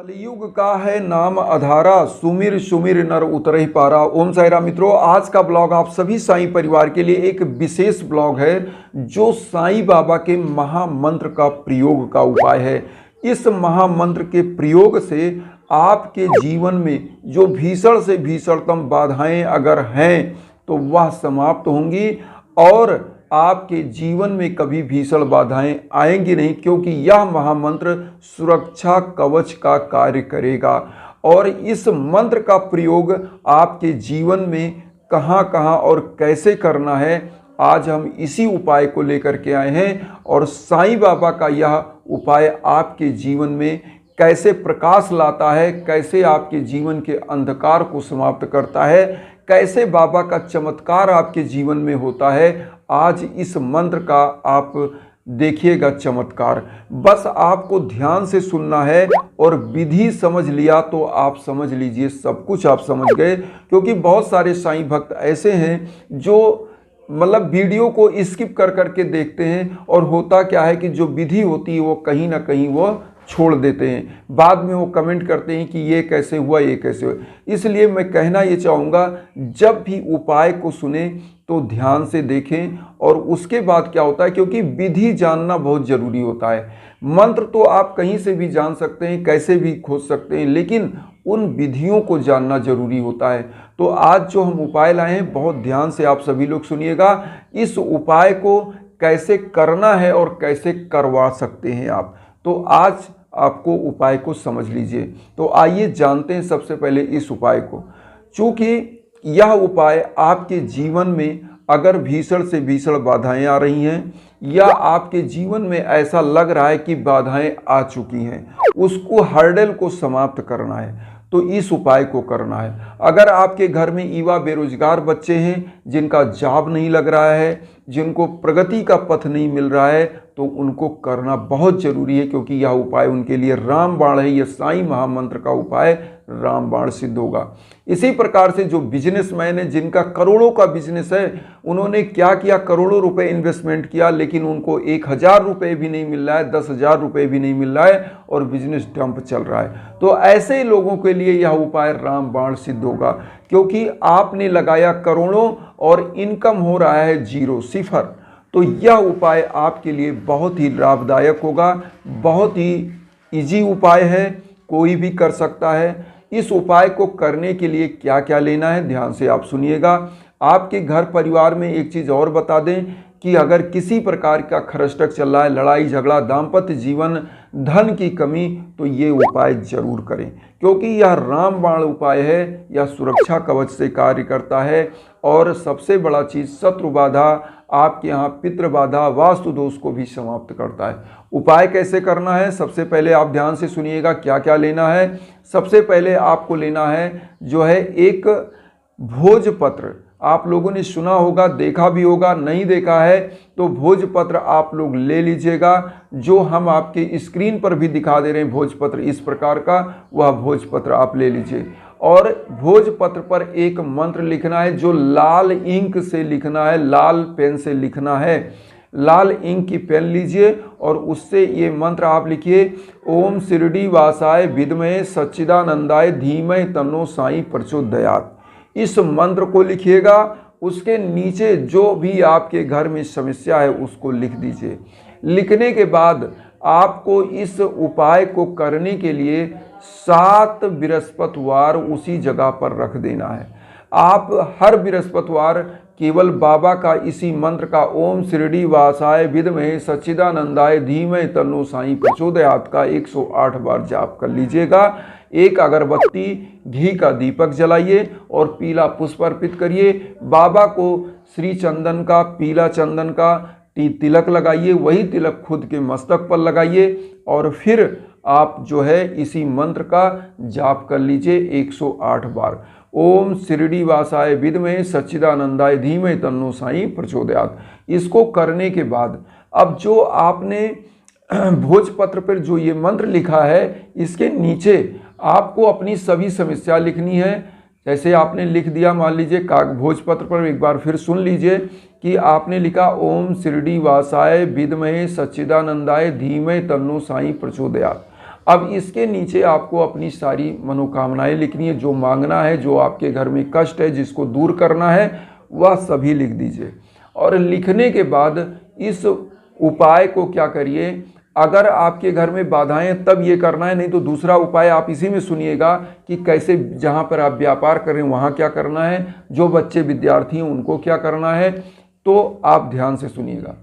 कलयुग का है नाम अधारा, सुमिर सुमिर नर उतर ही पारा। ओम साई राम मित्रों, आज का ब्लॉग आप सभी साईं परिवार के लिए एक विशेष ब्लॉग है जो साईं बाबा के महामंत्र का प्रयोग का उपाय है। इस महामंत्र के प्रयोग से आपके जीवन में जो भीषण से भीषणतम बाधाएं अगर हैं तो वह समाप्त होंगी और आपके जीवन में कभी भीषण बाधाएं आएंगी नहीं, क्योंकि यह महामंत्र सुरक्षा कवच का कार्य करेगा। और इस मंत्र का प्रयोग आपके जीवन में कहां कहां और कैसे करना है, आज हम इसी उपाय को लेकर के आए हैं। और साईं बाबा का यह उपाय आपके जीवन में कैसे प्रकाश लाता है, कैसे आपके जीवन के अंधकार को समाप्त करता है, कैसे बाबा का चमत्कार आपके जीवन में होता है, आज इस मंत्र का आप देखिएगा चमत्कार। बस आपको ध्यान से सुनना है और विधि समझ लिया तो आप समझ लीजिए सब कुछ आप समझ गए। क्योंकि बहुत सारे साईं भक्त ऐसे हैं जो मतलब वीडियो को स्किप कर करके देखते हैं और होता क्या है कि जो विधि होती है वो कहीं ना कहीं वो छोड़ देते हैं, बाद में वो कमेंट करते हैं कि ये कैसे हुआ, ये कैसे हुआ। इसलिए मैं कहना ये चाहूँगा, जब भी उपाय को सुने तो ध्यान से देखें और उसके बाद क्या होता है, क्योंकि विधि जानना बहुत ज़रूरी होता है। मंत्र तो आप कहीं से भी जान सकते हैं, कैसे भी खोज सकते हैं, लेकिन उन विधियों को जानना जरूरी होता है। तो आज जो हम उपाय लाए हैं बहुत ध्यान से आप सभी लोग सुनिएगा। इस उपाय को कैसे करना है और कैसे करवा सकते हैं आप, तो आज आपको उपाय को समझ लीजिए। तो आइए जानते हैं सबसे पहले इस उपाय को। चूँकि यह उपाय आपके जीवन में अगर भीषण से भीषण बाधाएं आ रही हैं या आपके जीवन में ऐसा लग रहा है कि बाधाएं आ चुकी हैं, उसको हर्डल को समाप्त करना है तो इस उपाय को करना है। अगर आपके घर में युवा बेरोजगार बच्चे हैं जिनका जॉब नहीं लग रहा है, जिनको प्रगति का पथ नहीं मिल रहा है, तो उनको करना बहुत जरूरी है, क्योंकि यह उपाय उनके लिए रामबाण है। यह साईं महामंत्र का उपाय रामबाण सिद्ध होगा। इसी प्रकार से जो बिजनेसमैन है जिनका करोड़ों का बिजनेस है, उन्होंने क्या किया, करोड़ों रुपए इन्वेस्टमेंट किया लेकिन उनको 1000 रुपये भी नहीं मिल रहा है, 10,000 रुपये भी नहीं मिल रहा है और बिजनेस डंप चल रहा है, तो ऐसे लोगों के लिए यह उपाय रामबाण सिद्ध होगा। क्योंकि आपने लगाया करोड़ों और इनकम हो रहा है जीरो, सिफर, तो यह उपाय आपके लिए बहुत ही लाभदायक होगा। बहुत ही इजी उपाय है, कोई भी कर सकता है। इस उपाय को करने के लिए क्या क्या लेना है ध्यान से आप सुनिएगा। आपके घर परिवार में एक चीज़ और बता दें कि अगर किसी प्रकार का खरस्टक चल रहा है, लड़ाई झगड़ा, दाम्पत्य जीवन, धन की कमी, तो ये उपाय जरूर करें, क्योंकि यह रामबाण उपाय है, यह सुरक्षा कवच से कार्य करता है। और सबसे बड़ा चीज़, शत्रु बाधा, आपके यहाँ पितृ बाधा, वास्तु दोष को भी समाप्त करता है। उपाय कैसे करना है, सबसे पहले आप ध्यान से सुनिएगा क्या क्या लेना है। सबसे पहले आपको लेना है जो है एक भोजपत्र। आप लोगों ने सुना होगा, देखा भी होगा, नहीं देखा है तो भोजपत्र आप लोग ले लीजिएगा। जो हम आपके स्क्रीन पर भी दिखा दे रहे हैं भोजपत्र इस प्रकार का, वह भोजपत्र आप ले लीजिए। और भोजपत्र पर एक मंत्र लिखना है जो लाल इंक से लिखना है, लाल पेन से लिखना है। लाल इंक की पेन लीजिए और उससे ये मंत्र आप लिखिए, ओम शिरडी वासाय विद्महे सच्चिदानंदाय धीमहि तन्नो साईं प्रचोदयात्। इस मंत्र को लिखिएगा, उसके नीचे जो भी आपके घर में समस्या है उसको लिख दीजिए। लिखने के बाद आपको इस उपाय को करने के लिए 7 बृहस्पतिवार उसी जगह पर रख देना है। आप हर बृहस्पतिवार केवल बाबा का इसी मंत्र का ओम शिरडी वासाय विद्महे सच्चिदानंदाय धीमहि तन्नो साईं प्रचोदयात् का 108 बार जाप कर लीजिएगा। एक अगरबत्ती, घी का दीपक जलाइए और पीला पुष्प अर्पित करिए। बाबा को श्री चंदन का, पीला चंदन का तिलक लगाइए, वही तिलक खुद के मस्तक पर लगाइए और फिर आप जो है इसी मंत्र का जाप कर लीजिए 108 बार। ओम शिरडी वासाय विद्महे सच्चिदानंदाय धीमहि तन्नो साईं प्रचोदयात्। इसको करने के बाद अब जो आपने भोजपत्र पर जो ये मंत्र लिखा है, इसके नीचे आपको अपनी सभी समस्या लिखनी है। जैसे आपने लिख दिया, मान लीजिए भोजपत्र पर, एक बार फिर सुन लीजिए कि आपने लिखा ओम शिरडी वासाय विद्महे सच्चिदानंदाय धीमहि तन्नो साईं प्रचोदयात्। अब इसके नीचे आपको अपनी सारी मनोकामनाएं लिखनी है, जो मांगना है, जो आपके घर में कष्ट है, जिसको दूर करना है, वह सभी लिख दीजिए। और लिखने के बाद इस उपाय को क्या करिए, अगर आपके घर में बाधाएं तब ये करना है, नहीं तो दूसरा उपाय आप इसी में सुनिएगा कि कैसे, जहाँ पर आप व्यापार करें वहाँ क्या करना है, जो बच्चे विद्यार्थी हैं उनको क्या करना है, तो आप ध्यान से सुनिएगा।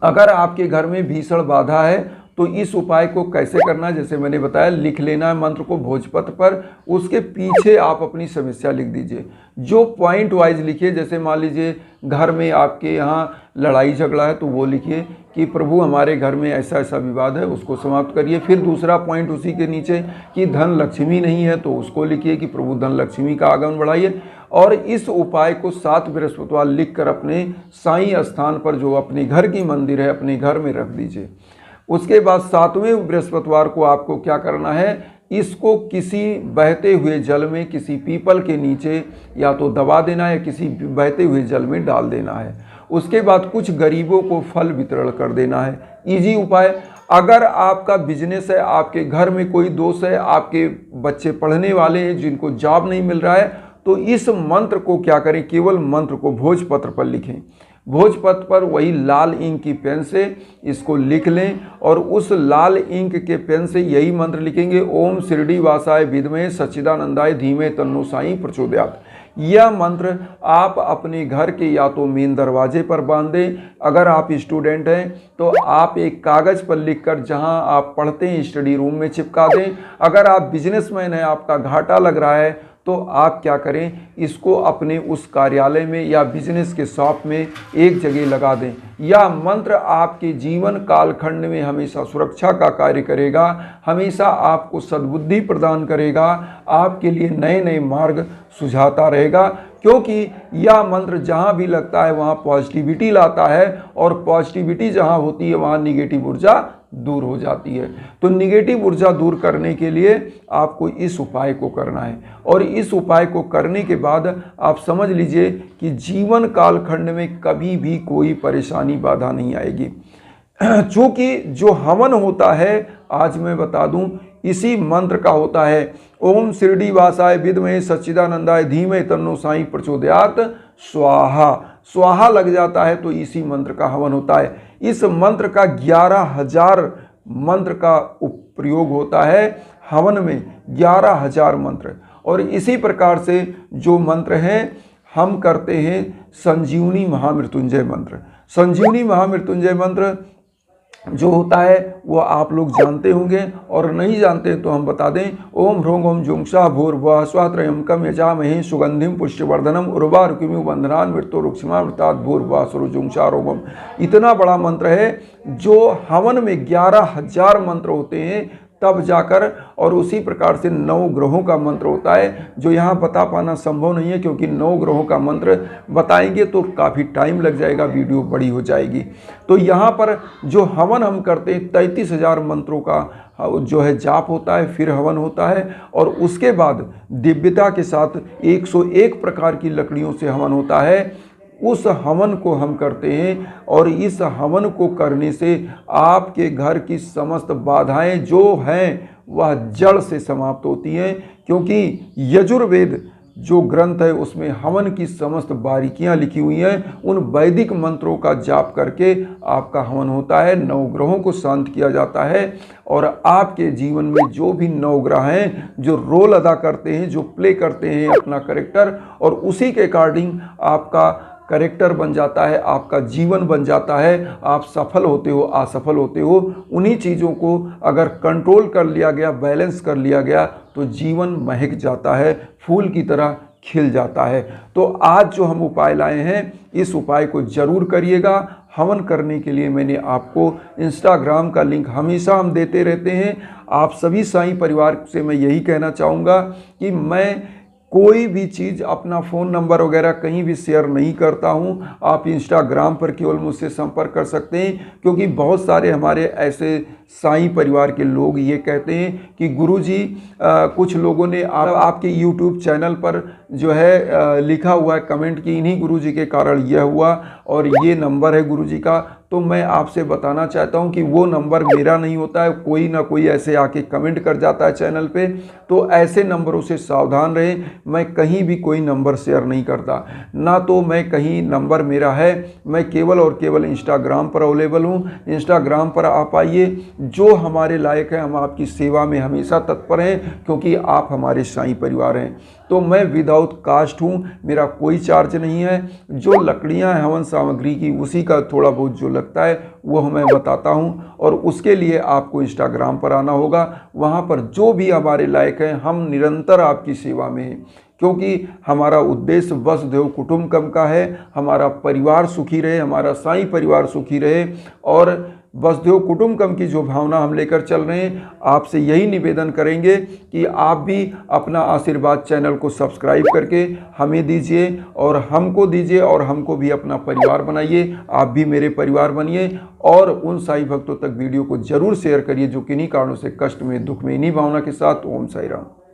अगर आपके घर में भीषण बाधा है तो इस उपाय को कैसे करना है, जैसे मैंने बताया, लिख लेना है मंत्र को भोजपत्र पर, उसके पीछे आप अपनी समस्या लिख दीजिए। जो पॉइंट वाइज लिखिए, जैसे मान लीजिए घर में आपके यहाँ लड़ाई झगड़ा है तो वो लिखिए कि प्रभु हमारे घर में ऐसा ऐसा विवाद है, उसको समाप्त करिए। फिर दूसरा पॉइंट उसी के नीचे कि धन लक्ष्मी नहीं है तो उसको लिखिए कि प्रभु धन लक्ष्मी का आगमन बढ़ाइए। और इस उपाय को 7 बृहस्पतिवार लिख कर अपने साईं स्थान पर, जो अपने घर की मंदिर है, अपने घर में रख दीजिए। उसके बाद 7वें बृहस्पतिवार को आपको क्या करना है, इसको किसी बहते हुए जल में, किसी पीपल के नीचे या तो दबा देना है, किसी बहते हुए जल में डाल देना है। उसके बाद कुछ गरीबों को फल वितरण कर देना है। इजी उपाय। अगर आपका बिजनेस है, आपके घर में कोई दोष है, आपके बच्चे पढ़ने वाले हैं जिनको जॉब नहीं मिल रहा है, तो इस मंत्र को क्या करें, केवल मंत्र को भोजपत्र पर लिखें। भोजपत्र पर वही लाल इंक की पेन से इसको लिख लें और उस लाल इंक के पेन से यही मंत्र लिखेंगे, ओम शिरडी वासाय विद्महे सच्चिदानंदाय धीमे तन्नो साईं प्रचोदयात्। यह मंत्र आप अपने घर के या तो मेन दरवाजे पर बांध दें। अगर आप स्टूडेंट हैं तो आप एक कागज़ पर लिखकर जहां आप पढ़ते हैं स्टडी रूम में चिपका दें। अगर आप बिजनेसमैन हैं, आपका घाटा लग रहा है, तो आप क्या करें, इसको अपने उस कार्यालय में या बिजनेस के शॉप में एक जगह लगा दें। यह मंत्र आपके जीवन कालखंड में हमेशा सुरक्षा का कार्य करेगा, हमेशा आपको सद्बुद्धि प्रदान करेगा, आपके लिए नए नए मार्ग सुझाता रहेगा। क्योंकि यह मंत्र जहाँ भी लगता है वहाँ पॉजिटिविटी लाता है, और पॉजिटिविटी जहाँ होती है वहाँ निगेटिव ऊर्जा दूर हो जाती है। तो निगेटिव ऊर्जा दूर करने के लिए आपको इस उपाय को करना है। और इस उपाय को करने के बाद आप समझ लीजिए कि जीवन कालखंड में कभी भी कोई परेशानी बाधा नहीं आएगी। चूँकि जो हवन होता है, आज मैं बता दूं, इसी मंत्र का होता है, ओम शिरडी वासाय विद्महे सच्चिदानंदाय धीमहि तन्नो साईं प्रचोदयात् स्वाहा। स्वाहा लग जाता है तो इसी मंत्र का हवन होता है। इस मंत्र का 11,000 मंत्र का प्रयोग होता है हवन में, 11,000 मंत्र। और इसी प्रकार से जो मंत्र हैं हम करते हैं संजीवनी महामृत्युंजय मंत्र। संजीवनी महामृत्युंजय मंत्र जो होता है वो आप लोग जानते होंगे, और नहीं जानते तो हम बता दें, ओम ह्रोंग ओम जुंक्षा भूर्भुवः स्वः त्र्यंबकम यजामहे सुगंधिम पुष्टिवर्धनम उर्वारुकमिव बंधनान् मृत्युरुक्षमामृतात् भूर्भुवः स्वः रोगम। इतना बड़ा मंत्र है जो हवन में 11,000 मंत्र होते हैं तब जाकर, और उसी प्रकार से 9 ग्रहों का मंत्र होता है जो यहाँ बता पाना संभव नहीं है, क्योंकि 9 ग्रहों का मंत्र बताएंगे तो काफ़ी टाइम लग जाएगा, वीडियो बड़ी हो जाएगी। तो यहाँ पर जो हवन हम करते हैं 33,000 मंत्रों का जो है जाप होता है, फिर हवन होता है, और उसके बाद दिव्यता के साथ 101 प्रकार की लकड़ियों से हवन होता है। उस हवन को हम करते हैं, और इस हवन को करने से आपके घर की समस्त बाधाएं जो हैं वह जड़ से समाप्त होती हैं। क्योंकि यजुर्वेद जो ग्रंथ है उसमें हवन की समस्त बारीकियां लिखी हुई हैं। उन वैदिक मंत्रों का जाप करके आपका हवन होता है, 9 ग्रहों को शांत किया जाता है, और आपके जीवन में जो भी 9 ग्रह हैं जो रोल अदा करते हैं, जो प्ले करते हैं अपना कैरेक्टर, और उसी के अकॉर्डिंग आपका कैरेक्टर बन जाता है, आपका जीवन बन जाता है। आप सफल होते हो, असफल होते हो, उन्हीं चीज़ों को अगर कंट्रोल कर लिया गया, बैलेंस कर लिया गया, तो जीवन महक जाता है, फूल की तरह खिल जाता है। तो आज जो हम उपाय लाए हैं, इस उपाय को ज़रूर करिएगा। हवन करने के लिए मैंने आपको इंस्टाग्राम का लिंक हमेशा हम देते रहते हैं। आप सभी साईं परिवार से मैं यही कहना चाहूँगा कि मैं कोई भी चीज़ अपना फ़ोन नंबर वगैरह कहीं भी शेयर नहीं करता हूं। आप इंस्टाग्राम पर केवल मुझसे संपर्क कर सकते हैं, क्योंकि बहुत सारे हमारे ऐसे साईं परिवार के लोग ये कहते हैं कि गुरुजी कुछ लोगों ने आपके यूट्यूब चैनल पर जो है लिखा हुआ है कमेंट कि इन्हीं गुरुजी के कारण यह हुआ और ये नंबर है गुरुजी का, तो मैं आपसे बताना चाहता हूं कि वो नंबर मेरा नहीं होता है। कोई ना कोई ऐसे आके कमेंट कर जाता है चैनल पे, तो ऐसे नंबरों से सावधान रहें। मैं कहीं भी कोई नंबर शेयर नहीं करता, ना तो मैं कहीं नंबर मेरा है। मैं केवल और केवल इंस्टाग्राम पर अवेलेबल हूँ। इंस्टाग्राम पर आप आइए, जो हमारे लायक है हम आपकी सेवा में हमेशा तत्पर हैं, क्योंकि आप हमारे साईं परिवार हैं। तो मैं विदाउट कास्ट हूँ, मेरा कोई चार्ज नहीं है। जो लकड़ियाँ हैं हवन सामग्री की, उसी का थोड़ा बहुत जो लगता है वो मैं बताता हूँ, और उसके लिए आपको इंस्टाग्राम पर आना होगा। वहाँ पर जो भी हमारे लायक हैं, हम निरंतर आपकी सेवा में हैं, क्योंकि हमारा उद्देश्य वसुधैव कुटुंबकम का है। हमारा परिवार सुखी रहे, हमारा साईं परिवार सुखी रहे, और वसुधैव कुटुंबकम की जो भावना हम लेकर चल रहे हैं, आपसे यही निवेदन करेंगे कि आप भी अपना आशीर्वाद चैनल को सब्सक्राइब करके हमें दीजिए और हमको दीजिए, और हमको भी अपना परिवार बनाइए। आप भी मेरे परिवार बनिए, और उन साईं भक्तों तक वीडियो को जरूर शेयर करिए जो किन्हीं कारणों से कष्ट में, दुख में, इन्हीं भावना के साथ। ओम साईं राम।